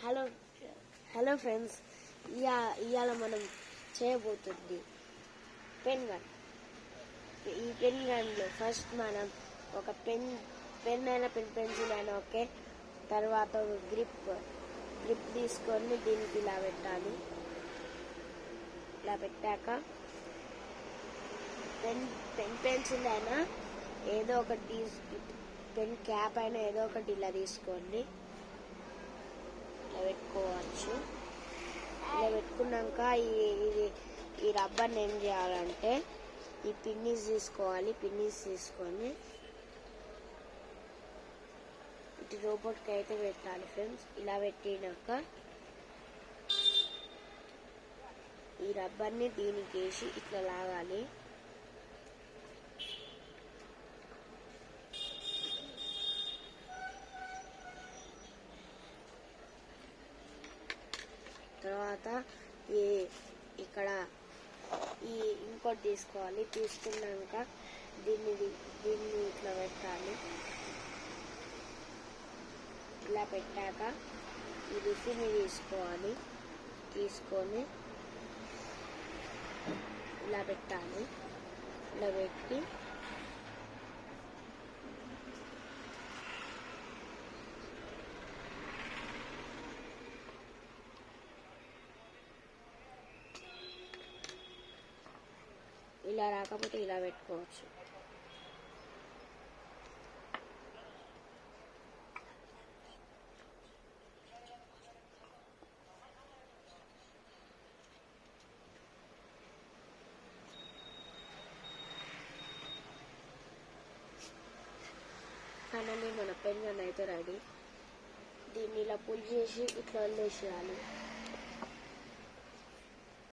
Hello hello friends, ఇవాళ మనం చేయబోతుంది పెన్ గన్. ఈ పెన్ గన్లో ఫస్ట్ మనం ఒక పెన్ అయినా పెన్సిల్ అయినా ఓకే. తర్వాత ఒక గ్రిప్ తీసుకొని దీనికి ఇలా పెట్టాలి. ఇలా పెట్టాక పెన్సిల్ అయినా ఏదో ఒకటి పెన్ క్యాప్ అయినా ఏదో ఒకటి ఇలా తీసుకోండి. ఇలా పెట్టుకోవచ్చు. ఇలా పెట్టుకున్నాక ఈ రబ్బర్ని ఏం చేయాలంటే ఈ పిన్నీస్ తీసుకోవాలి. పిన్నీస్ తీసుకొని ఇటు రోబోట్కి అయితే పెట్టాలి ఫ్రెండ్స్. ఇలా పెట్టినాక ఈ రబ్బర్ని దీనికి వేసి ఇట్లా లాగాలి. తర్వాత ఇక్కడ ఇంకోటి తీసుకోవాలి. తీసుకున్నాక దీన్ని ఇట్లా పెట్టాలి. ఇలా పెట్టాక ఈ రుసిని తీసుకోవాలి. తీసుకొని ఇలా పెట్టాలి. ఇలా పెట్టి ఇలా రాకపోతే ఇలా పెట్టుకోవచ్చు. ఫైనల్లీ మన పెన్ గన్ అయితే రెడీ. దీన్ని ఇలా పుల్ చేసి ఇట్లా వదిలేసేయాలి.